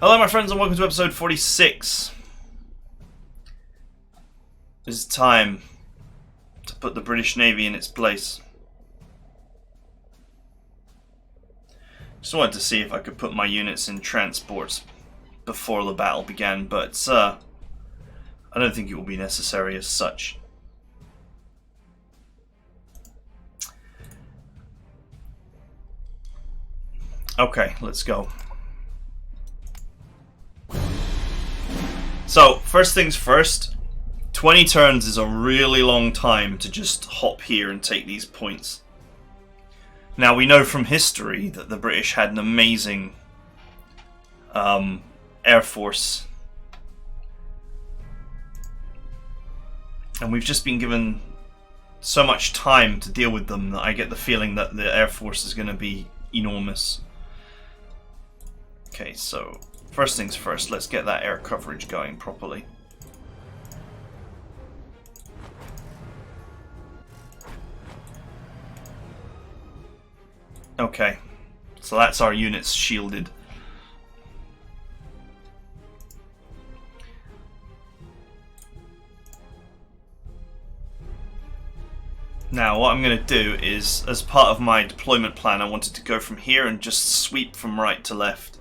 Hello my friends and welcome to episode 46. It's time to put the British Navy in its place. Just wanted to see if I could put my units in transports before the battle began, but I don't think it will be necessary as such. Okay, let's go. So, first things first, 20 turns is a really long time to just hop here and take these points. Now, we know from history that the British had an amazing air force. And we've just been given so much time to deal with them that I get the feeling that the air force is going to be enormous. Okay, so first things first, let's get that air coverage going properly. Okay, so that's our units shielded. Now what I'm going to do is, as part of my deployment plan, I wanted to go from here and just sweep from right to left.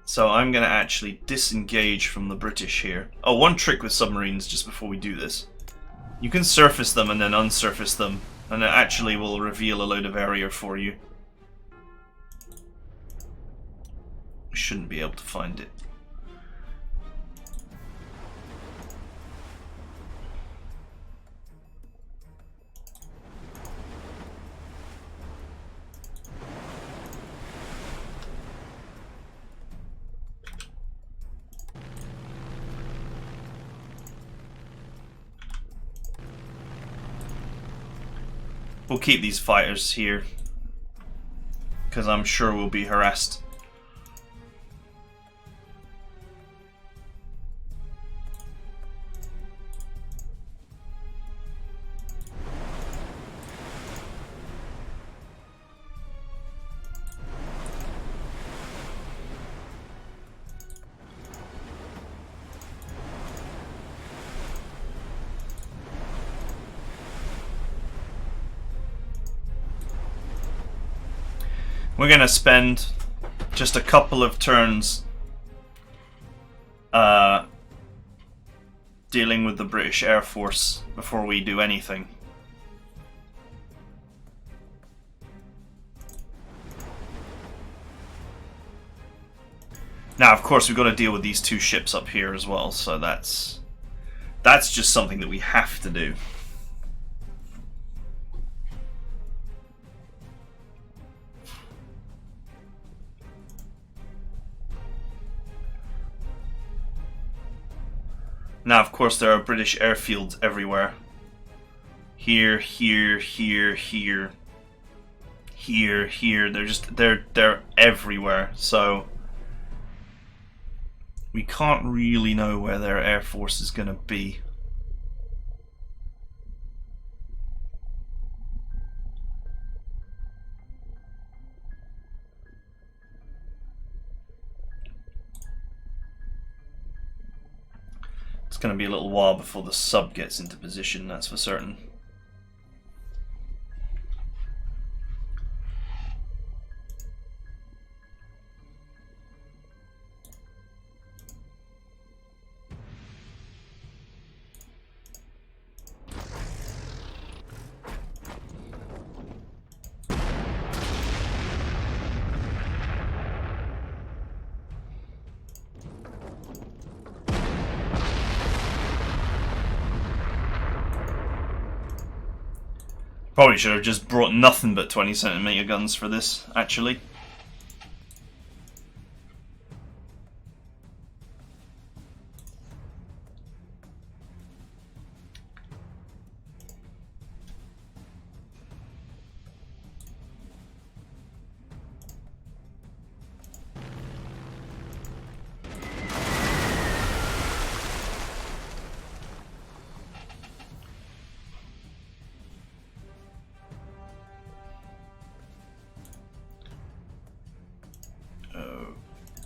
So I'm going to actually disengage from the British here. Oh, one trick with submarines just before we do this. You can surface them and then unsurface them, and it actually will reveal a load of area for you. You shouldn't be able to find it. We'll keep these fighters here, because I'm sure we'll be harassed. We're going to spend just a couple of turns dealing with the British Air Force before we do anything. Now, of course, we've got to deal with these two ships up here as well, so that's just something that we have to do. Now, of course, there are British airfields everywhere. Here, here, here, here, here, here. They're everywhere. So we can't really know where their air force is going to be. It's going to be a little while before the sub gets into position, that's for certain. Probably should have just brought nothing but 20cm guns for this, actually.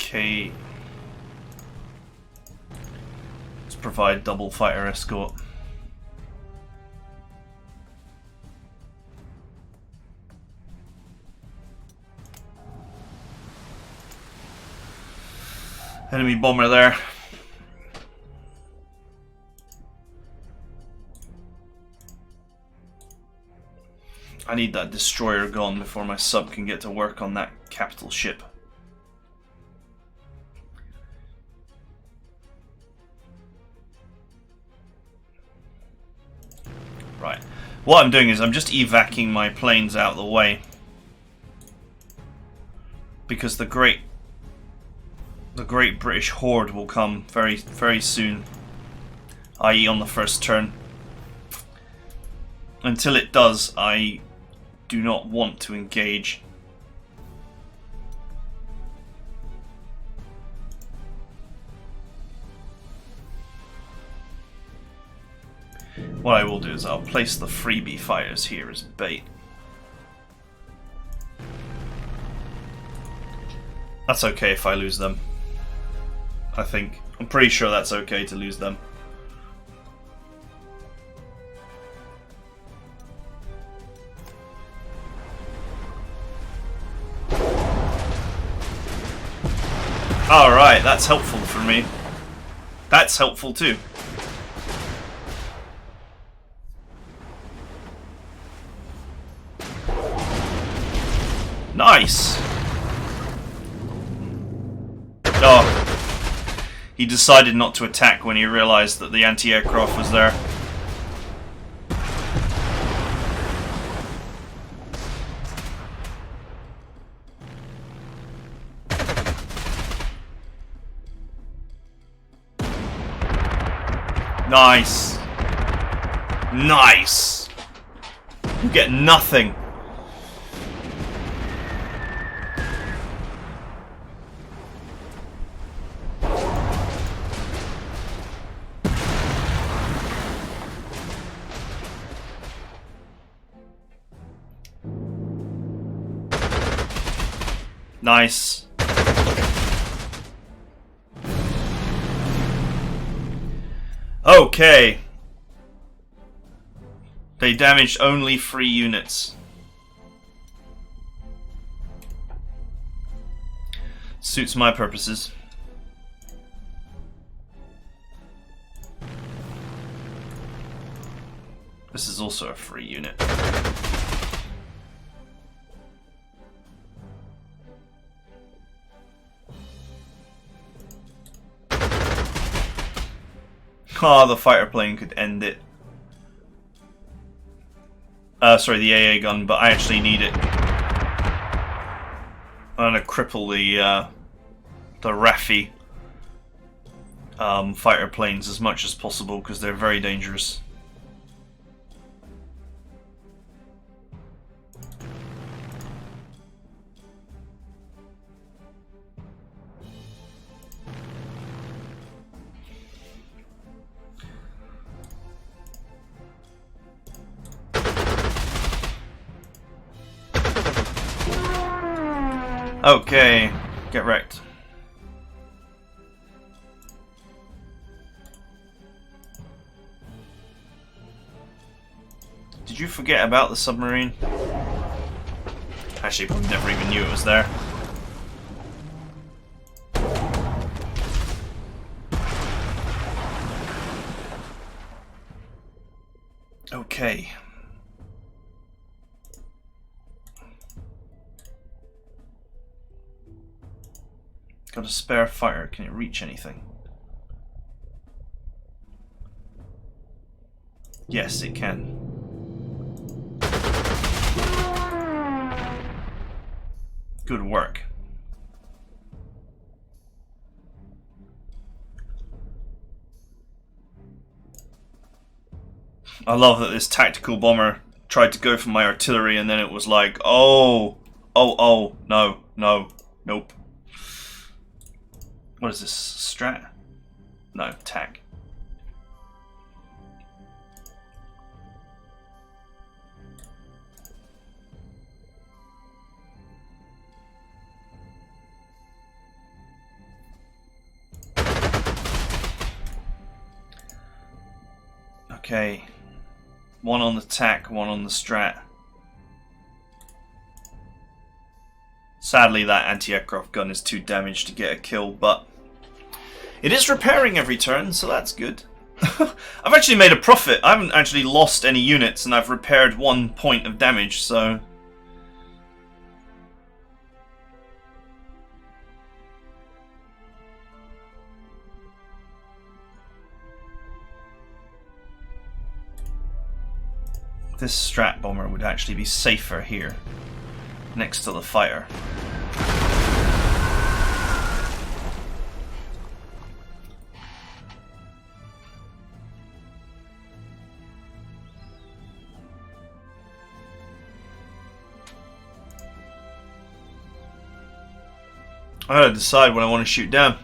Okay. Let's provide double fighter escort. Enemy bomber there. I need that destroyer gone before my sub can get to work on that capital ship. Right. What I'm doing is I'm just evacuating my planes out of the way. Because the Great British Horde will come very, very soon. I.e. on the first turn. Until it does, I do not want to engage. What I will do is I'll place the freebie fighters here as bait. That's okay if I lose them. I think. I'm pretty sure that's okay to lose them. Alright, that's helpful for me. That's helpful too. Nice! Oh. He decided not to attack when he realized that the anti-aircraft was there. Nice. Nice. You get nothing. Nice. Okay. They damaged only 3 units. Suits my purposes. This is also a 3 unit. Ah, the fighter plane could end it. Sorry, the AA gun, but I actually need it. I'm gonna cripple the Raffi fighter planes as much as possible because they're very dangerous. Okay, get wrecked. Did you forget about the submarine? Actually, probably never even knew it was there. Okay. Got a spare fighter. Can it reach anything? Yes, it can. Good work. I love that this tactical bomber tried to go for my artillery and then it was like, oh, no, nope. What is this? Strat? No, tac. Okay. One on the tack, one on the strat. Sadly, that anti-aircraft gun is too damaged to get a kill, but it is repairing every turn, so that's good. I've actually made a profit. I haven't actually lost any units, and I've repaired 1 point of damage, so... This strat bomber would actually be safer here, next to the fighter. I gotta decide what I want to shoot down.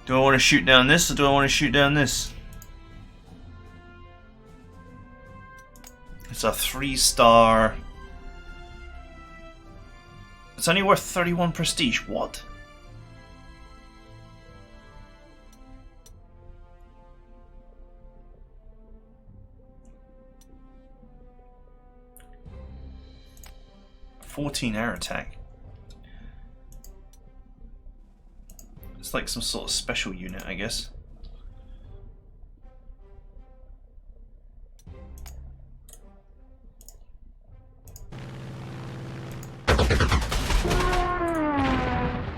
Do I want to shoot down this, or do I want to shoot down this? It's a 3-star. It's only worth 31 prestige. What? $14 air attack. It's like some sort of special unit, I guess.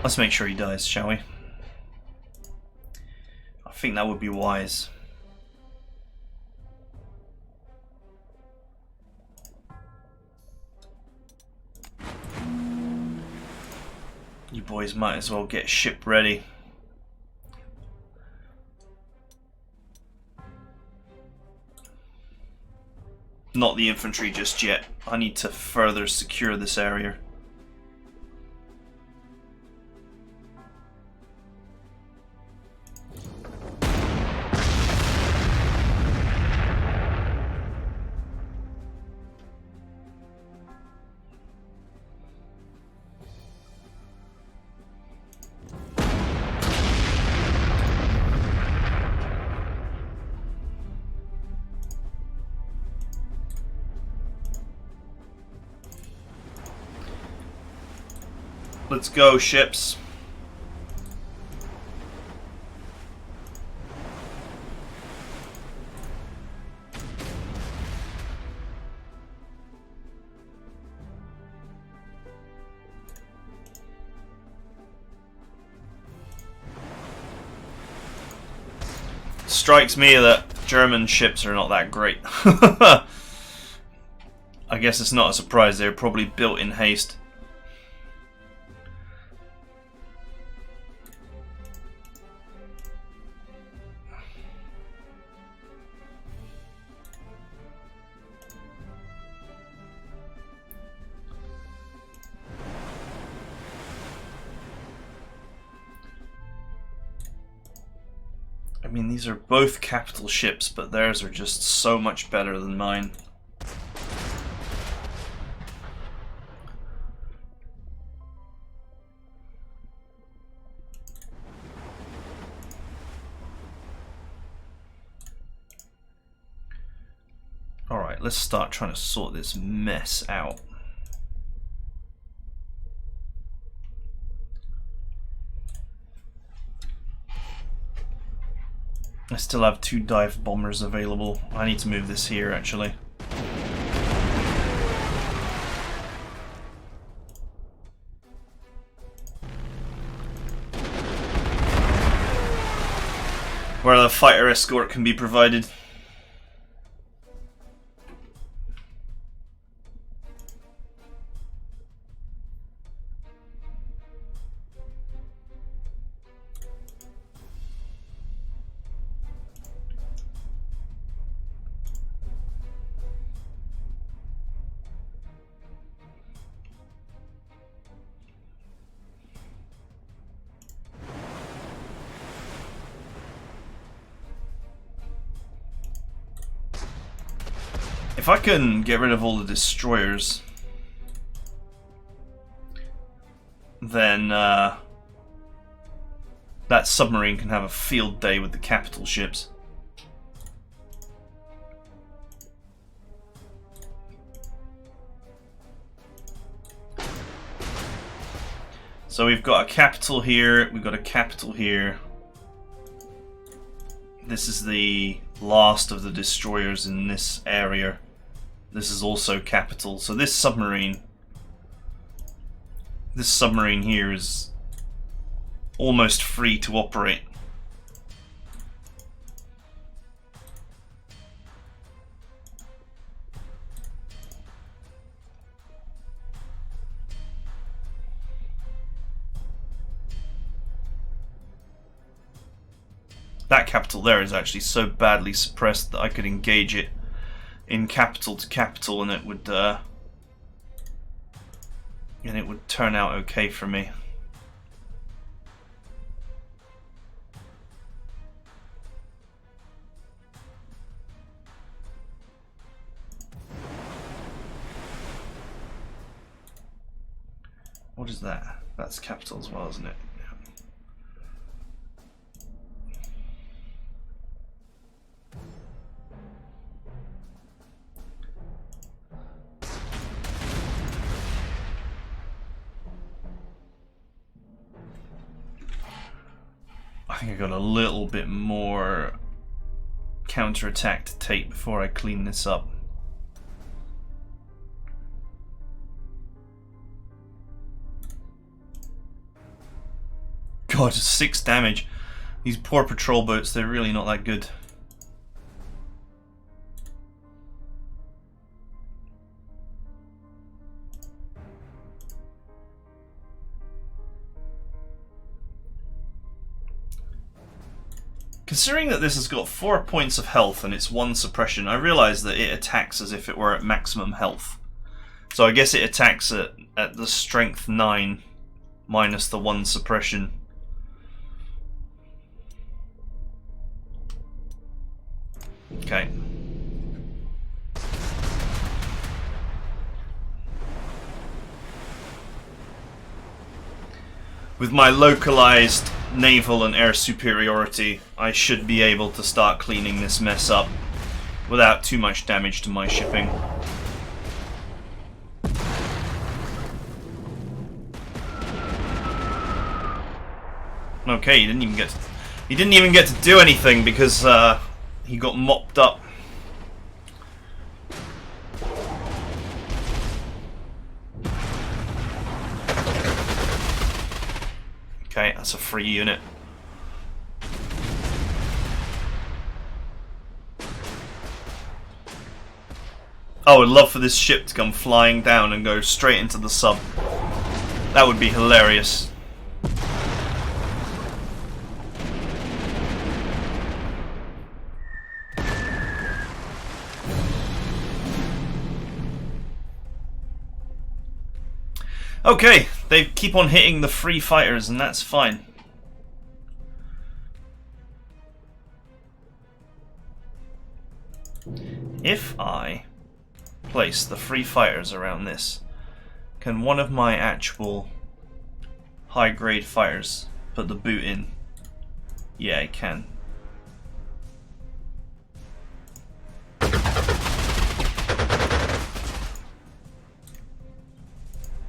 Let's make sure he dies, shall we? I think that would be wise. You boys might as well get ship ready. Not the infantry just yet. I need to further secure this area. Let's go, ships. Strikes me that German ships are not that great. I guess it's not a surprise, they're probably built in haste. I mean, these are both capital ships, but theirs are just so much better than mine. Alright, let's start trying to sort this mess out. I still have 2 dive bombers available. I need to move this here, actually. Where the fighter escort can be provided. If I can get rid of all the destroyers, then that submarine can have a field day with the capital ships. So we've got a capital here, we've got a capital here. This is the last of the destroyers in this area. This is also capital. So this submarine here is almost free to operate. That capital there is actually so badly suppressed that I could engage it in capital to capital and it would turn out okay for me. What is that? That's capital as well, isn't it? I think I got a little bit more counterattack to take before I clean this up. God, 6 damage. These poor patrol boats, they're really not that good. Considering that this has got 4 points of health and it's 1 suppression, I realise that it attacks as if it were at maximum health. So I guess it attacks at the strength 9 minus the 1 suppression. Okay. With my localized naval and air superiority, I should be able to start cleaning this mess up without too much damage to my shipping. Okay, he didn't even get to do anything because he got mopped up. Okay, that's a free unit. I would love for this ship to come flying down and go straight into the sub. That would be hilarious. Okay, they keep on hitting the free fighters and that's fine. If I place the free fighters around this, can one of my actual high grade fighters put the boot in? Yeah, it can.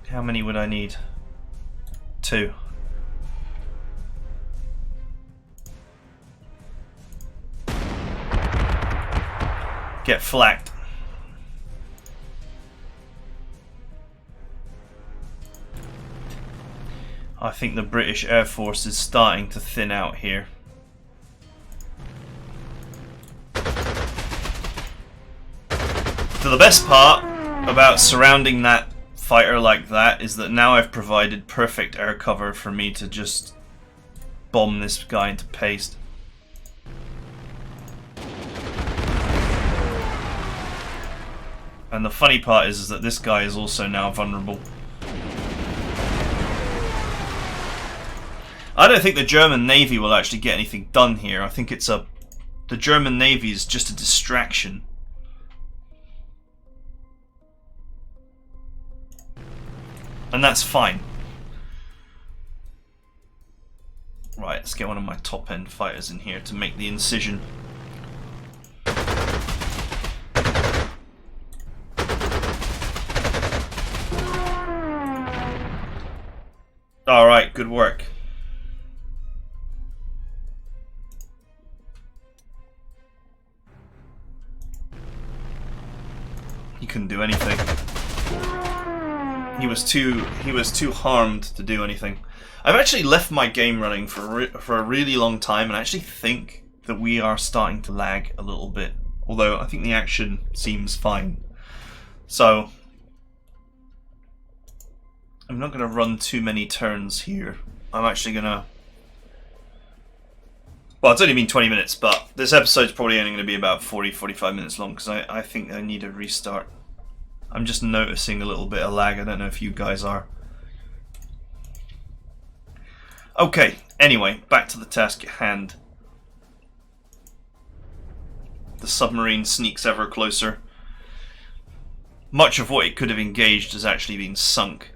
How many would I need? 2. Get flaked. I think the British Air Force is starting to thin out here. So the best part about surrounding that fighter like that is that now I've provided perfect air cover for me to just bomb this guy into paste. And the funny part is that this guy is also now vulnerable. I don't think the German Navy will actually get anything done here. I think it's the German Navy is just a distraction. And that's fine. Right, let's get one of my top end fighters in here to make the incision. Alright, Good work. He couldn't do anything. He was too harmed to do anything. I've actually left my game running for a really long time, and I actually think that we are starting to lag a little bit. Although I think the action seems fine. So I'm not going to run too many turns here. I'm actually going to... Well, it's only been 20 minutes, but this episode's probably only going to be about 40-45 minutes long, because I think I need a restart. I'm just noticing a little bit of lag. I don't know if you guys are. Okay, anyway, back to the task at hand. The submarine sneaks ever closer. Much of what it could have engaged has actually been sunk.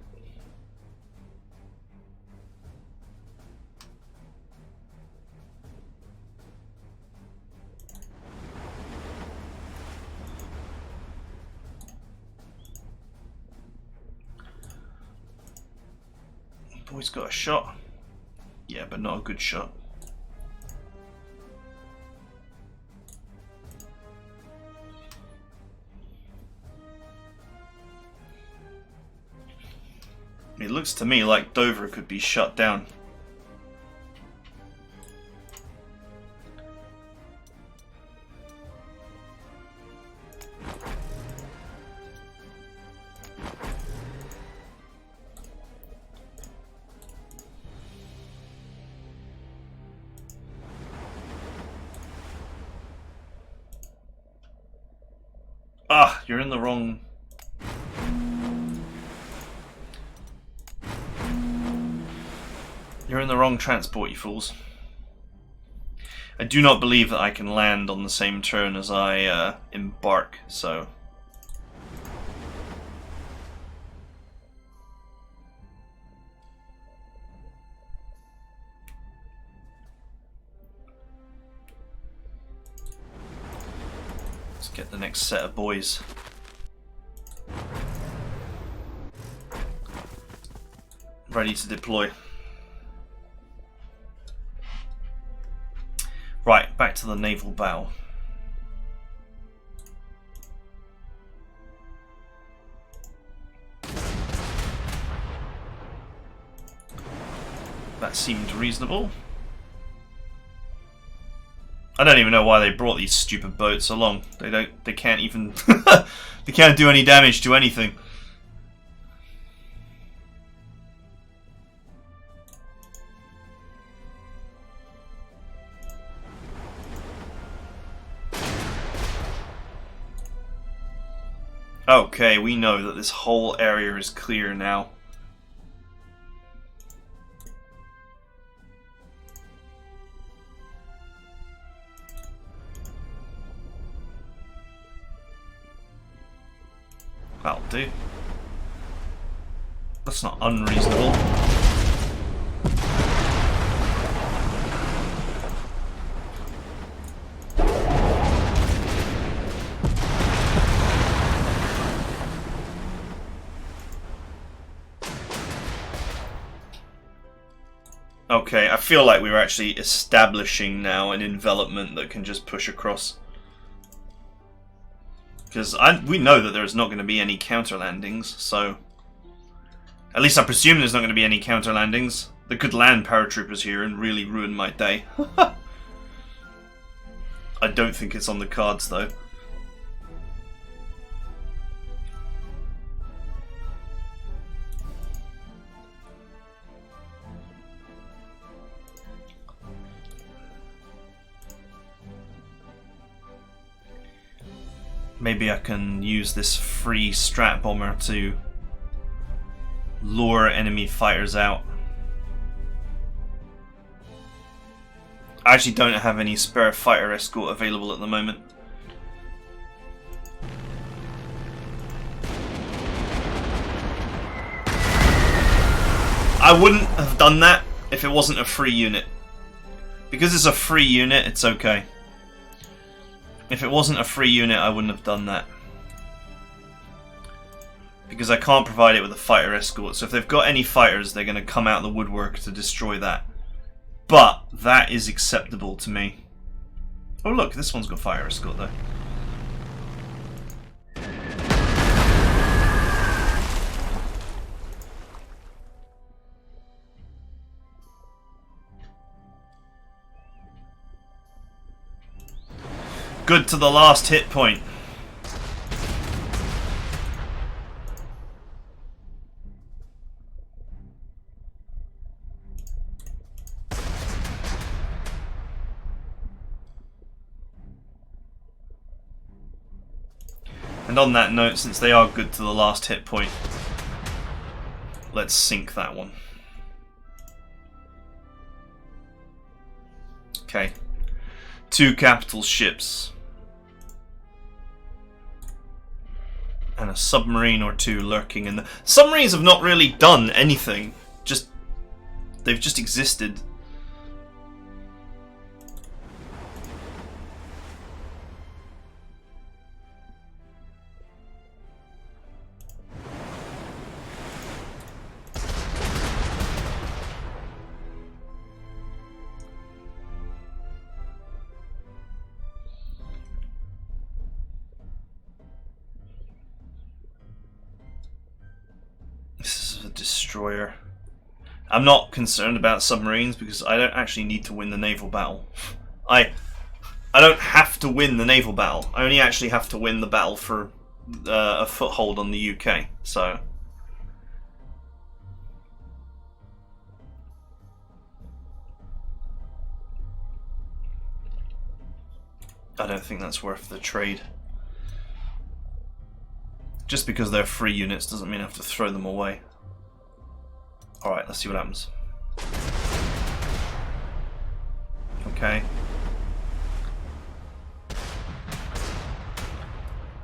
Boy's got a shot. Yeah, but not a good shot. It looks to me like Dover could be shut down. Ah, you're in the wrong... You're in the wrong transport, you fools. I do not believe that I can land on the same turn as I embark, so... Let's get the next set of boys. Ready to deploy. Right, back to the naval bow. That seemed reasonable. I don't even know why they brought these stupid boats along. They can't even they can't do any damage to anything. Okay, we know that this whole area is clear now. That'll do. That's not unreasonable. Okay, I feel like we're actually establishing now an envelopment that can just push across. Because we know that there's not going to be any counter landings, so... At least I presume there's not going to be any counter landings. They could land paratroopers here and really ruin my day. I don't think it's on the cards, though. Maybe I can use this free strat bomber to lure enemy fighters out. I actually don't have any spare fighter escort available at the moment. I wouldn't have done that if it wasn't a free unit. Because it's a free unit, it's okay. If it wasn't a free unit, I wouldn't have done that. because I can't provide it with a fighter escort. So if they've got any fighters, they're going to come out of the woodwork to destroy that. But that is acceptable to me. Oh look, this one's got fire escort though. Good to the last hit point. And on that note, since they are good to the last hit point, let's sink that one. Okay. 2 capital ships. And a submarine or 2 lurking in the... Submarines have not really done anything. They've just existed. Destroyer. I'm not concerned about submarines because I don't actually need to win the naval battle. I don't have to win the naval battle. I only actually have to win the battle for a foothold on the UK. So I don't think that's worth the trade. Just because they're free units doesn't mean I have to throw them away. Alright, let's see what happens. Okay.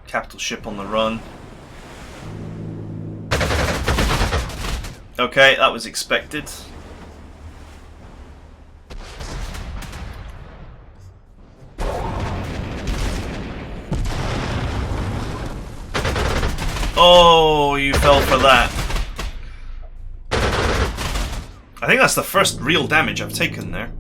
Capital ship on the run. Okay, that was expected. Oh, you fell for that. I think that's the first real damage I've taken there.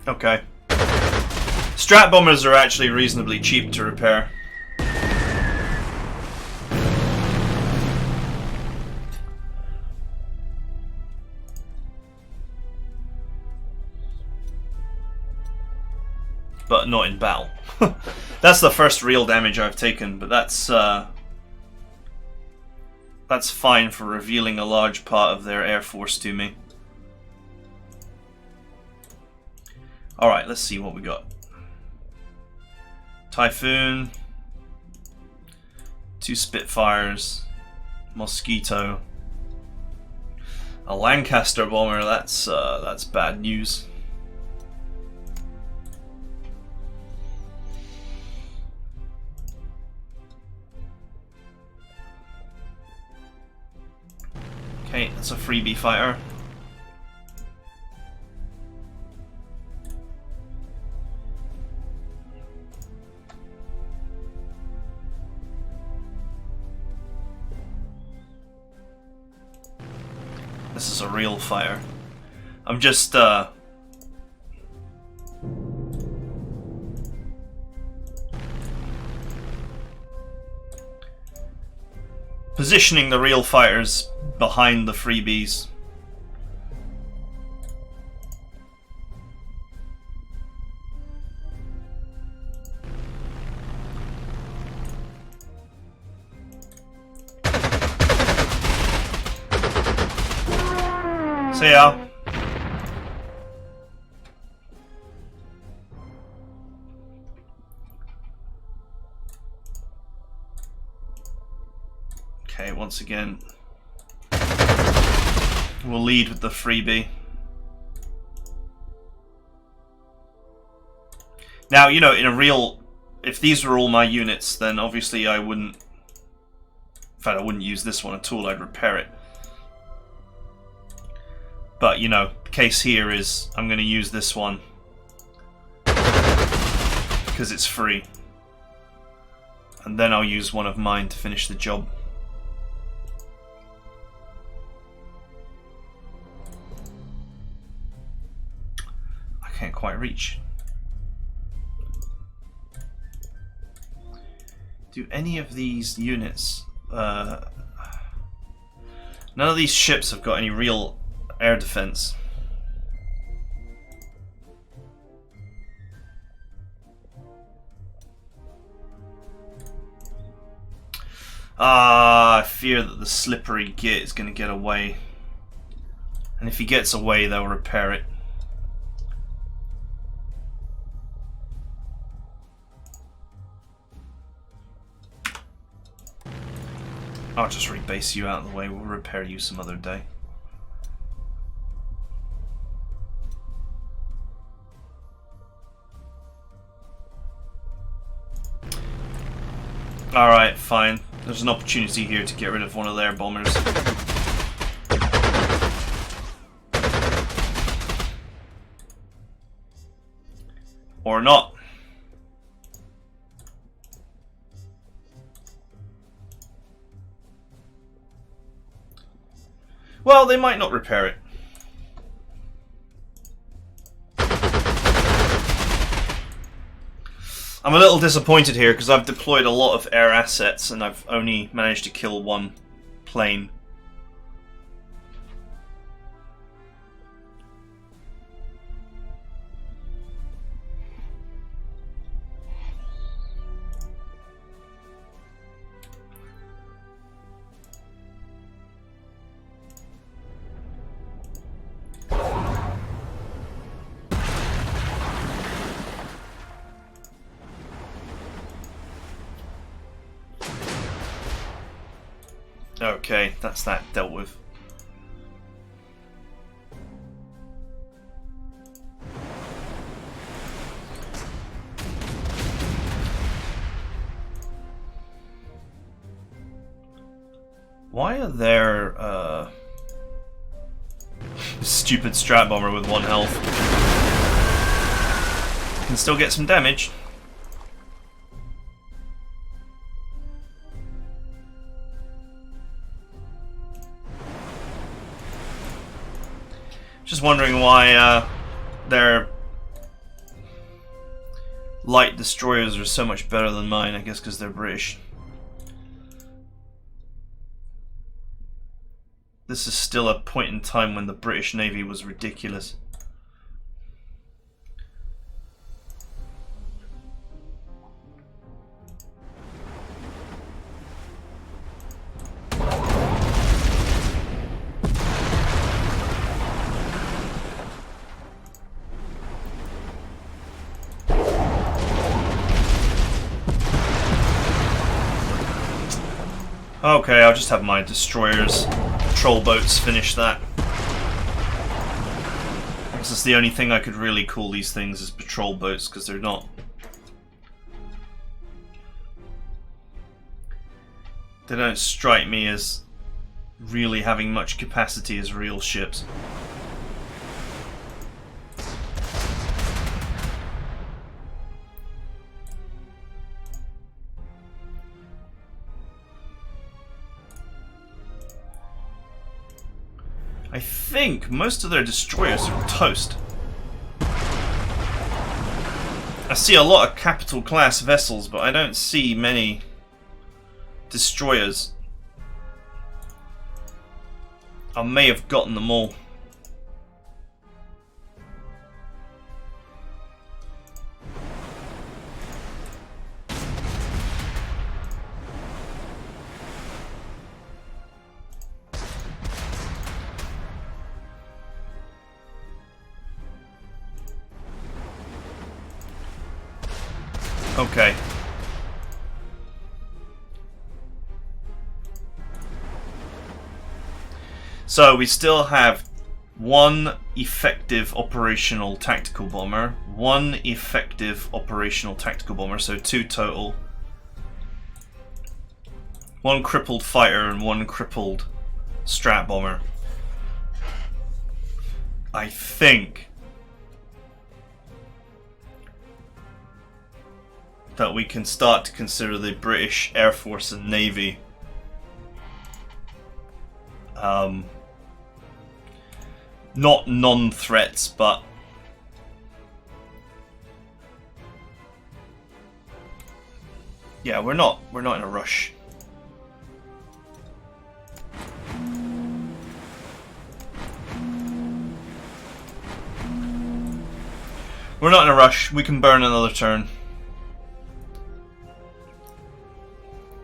Okay. Strat bombers are actually reasonably cheap to repair. But not in battle. That's the first real damage I've taken, but that's fine for revealing a large part of their air force to me. Alright, let's see what we got. Typhoon, 2 Spitfires, Mosquito, a Lancaster bomber. That's bad news. Okay, that's a freebie fighter. This is a real fighter. I'm just positioning the real fighters behind the freebies. See ya. Okay, once again, we'll lead with the freebie. Now, you know, in a real... If these were all my units, then obviously I wouldn't... In fact, I wouldn't use this one at all, I'd repair it. But, you know, the case here is I'm going to use this one because it's free. And then I'll use one of mine to finish the job. I can't quite reach. Do any of these units... none of these ships have got any real air defense. I fear that the slippery git is going to get away. And if he gets away, they'll repair it. I'll just rebase you out of the way. We'll repair you some other day. Alright, fine. There's an opportunity here to get rid of one of their bombers. Or not. Well, they might not repair it. I'm a little disappointed here because I've deployed a lot of air assets and I've only managed to kill one plane. Okay, that's that dealt with. Why are there, stupid strat bomber with 1 health? Can still get some damage. Just wondering why their light destroyers are so much better than mine. I guess because they're British. This is still a point in time when the British Navy was ridiculous. Okay, I'll just have my destroyers, patrol boats finish that. This is the only thing I could really call these things is patrol boats, because they're not. They don't strike me as really having much capacity as real ships. I think most of their destroyers are toast. I see a lot of capital class vessels, but I don't see many destroyers. I may have gotten them all. Okay. So we still have one effective operational tactical bomber, one effective operational tactical bomber, so 2 total. One crippled fighter and one crippled strat bomber. I think that we can start to consider the British Air Force and Navy not non-threats, but yeah, we're not in a rush. We're not in a rush. We can burn another turn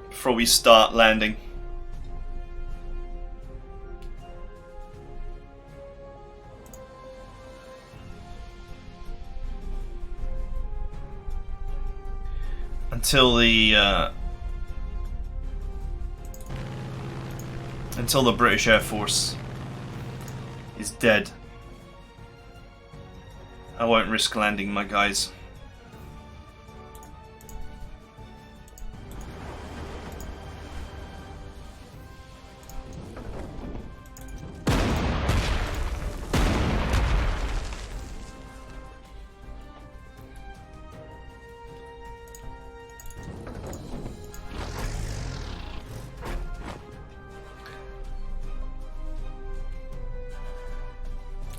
before we start landing. Until the British Air Force is dead, I won't risk landing my guys.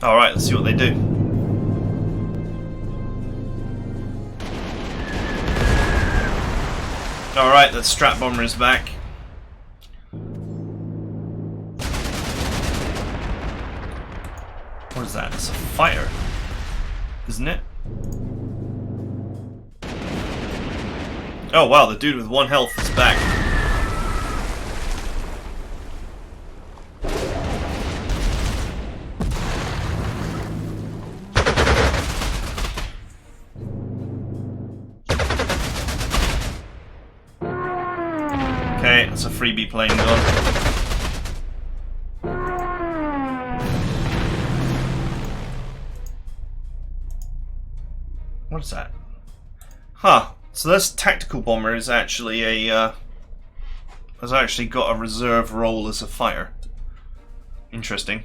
Alright, let's see what they do. Alright, that strat bomber is back. What is that? It's a fighter, isn't it? Oh wow, the dude with 1 health is back. Okay, that's a freebie plane gone. What is that? Huh. So this tactical bomber is actually a has actually got a reserve role as a fighter. Interesting.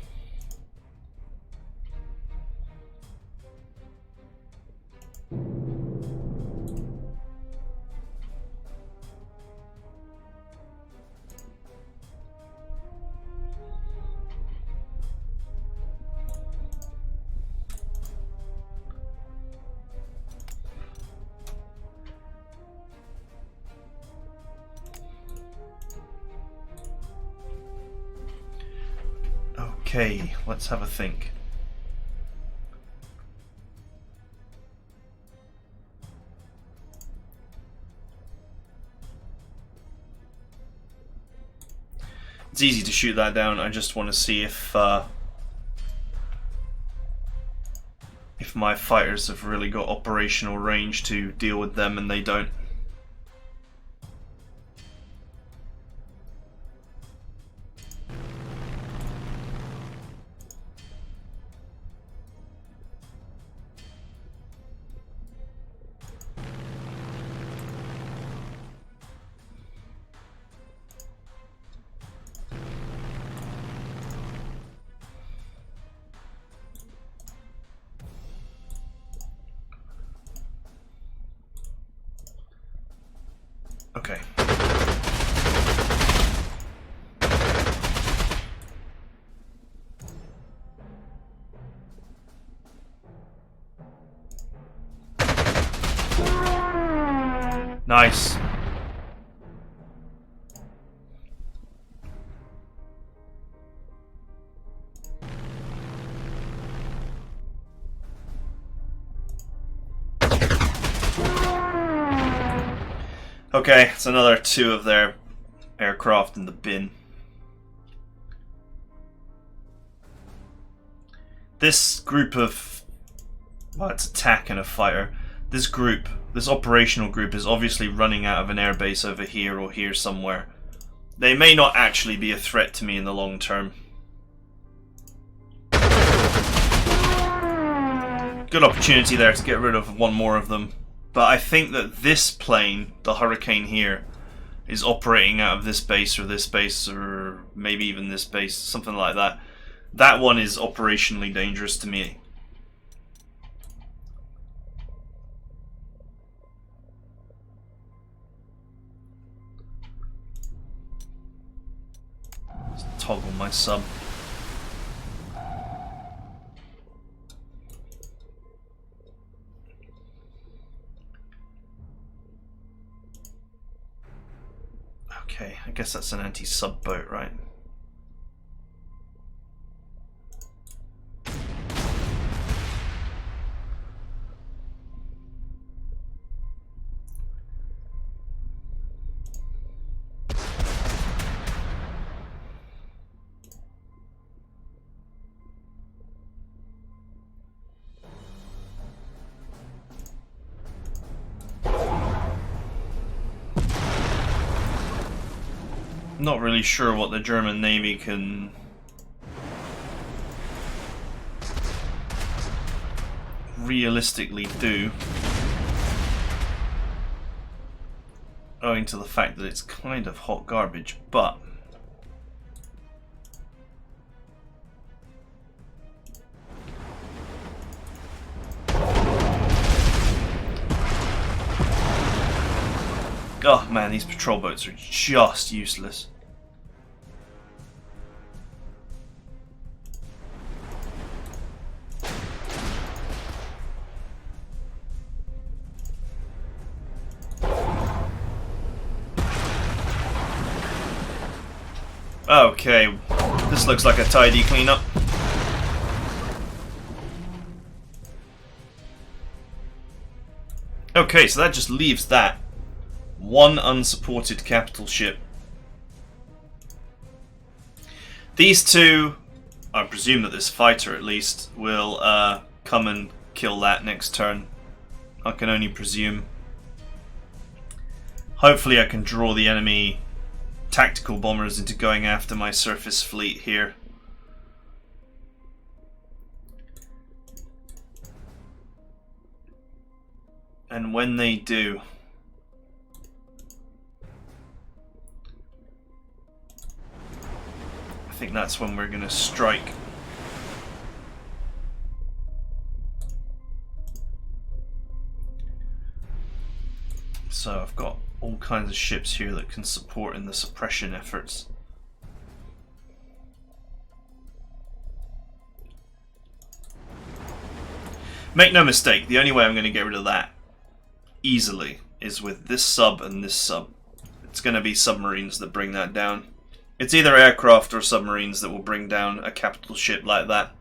Okay, let's have a think. It's easy to shoot that down. I just want to see if my fighters have really got operational range to deal with them, and they don't. Okay. Nice. Okay, it's another 2 of their aircraft in the bin. This group of... well, it's a TAC and a fighter. This group, this operational group, is obviously running out of an airbase over here or here somewhere. They may not actually be a threat to me in the long term. Good opportunity there to get rid of 1 more of them. But I think that this plane, the Hurricane here, is operating out of this base or maybe even this base, something like that. That one is operationally dangerous to me. Let's toggle my sub. Okay, I guess that's an anti-sub boat, right? Not really sure what the German Navy can realistically do, owing to the fact that it's kind of hot garbage, but oh man, these patrol boats are just useless. Okay, this looks like a tidy cleanup. Okay, so that just leaves that one unsupported capital ship. These two, I presume that this fighter at least, will come and kill that next turn. I can only presume. Hopefully I can draw the enemy tactical bombers into going after my surface fleet here. And when they do, I think that's when we're going to strike. So I've got all kinds of ships here that can support in the suppression efforts. Make no mistake, the only way I'm going to get rid of that easily is with this sub and this sub. It's going to be submarines that bring that down. It's either aircraft or submarines that will bring down a capital ship like that.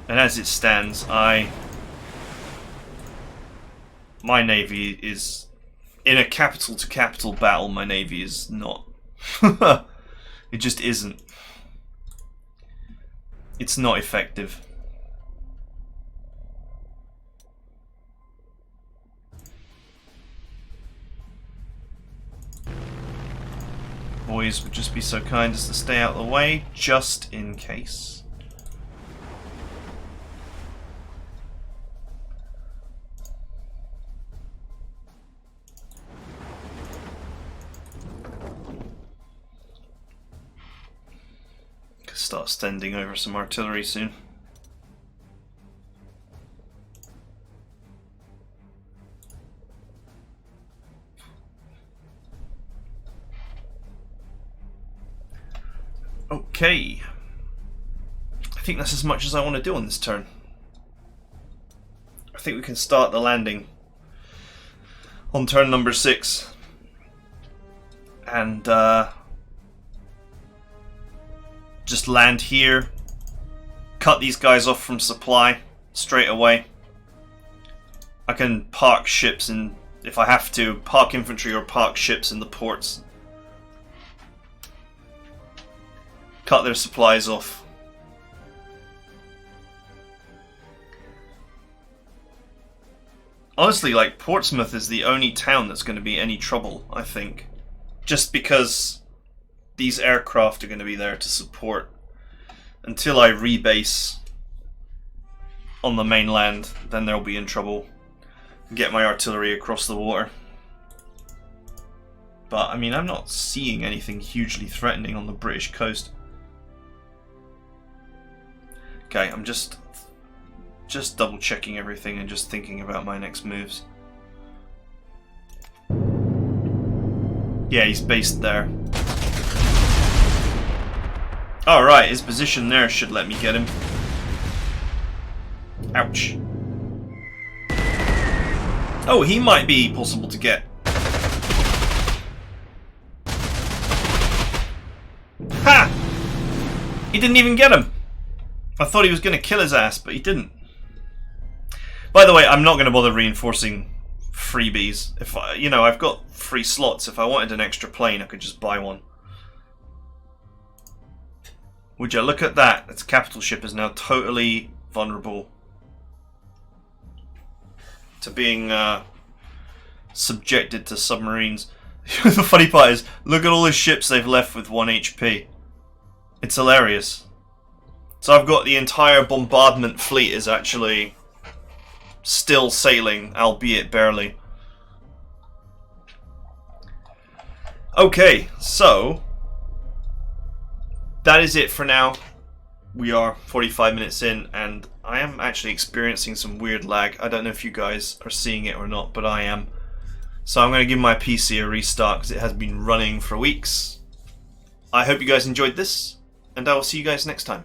And as it stands, my navy is, in a capital to capital battle, my navy is not. It just isn't. It's not effective. Boys would just be so kind as to stay out of the way, just in case. Start standing over some artillery soon. Okay. I think that's as much as I want to do on this turn. I think we can start the landing on turn number 6. And just land here, cut these guys off from supply straight away. I can park ships in, if I have to, park infantry or park ships in the ports. Cut their supplies off. Honestly, like, Portsmouth is the only town that's going to be any trouble, I think. Just because these aircraft are going to be there to support until I rebase on the mainland. Then they'll be in trouble. Get my artillery across the water. But, I mean, I'm not seeing anything hugely threatening on the British coast. Okay, I'm just double checking everything and just thinking about my next moves. Yeah, he's based there. Alright, his position there should let me get him. Ouch. Oh, he might be possible to get. Ha! He didn't even get him. I thought he was going to kill his ass, but he didn't. By the way, I'm not going to bother reinforcing freebies. If I, you know, I've got free slots. If I wanted an extra plane, I could just buy one. Would you look at that? Its capital ship is now totally vulnerable to being subjected to submarines. The funny part is, look at all the ships they've left with 1 HP. It's hilarious. So I've got the entire bombardment fleet is actually still sailing, albeit barely. Okay, so that is it for now. We are 45 minutes in, and I am actually experiencing some weird lag. I don't know if you guys are seeing it or not, but I am. So I'm going to give my PC a restart because it has been running for weeks. I hope you guys enjoyed this, and I will see you guys next time.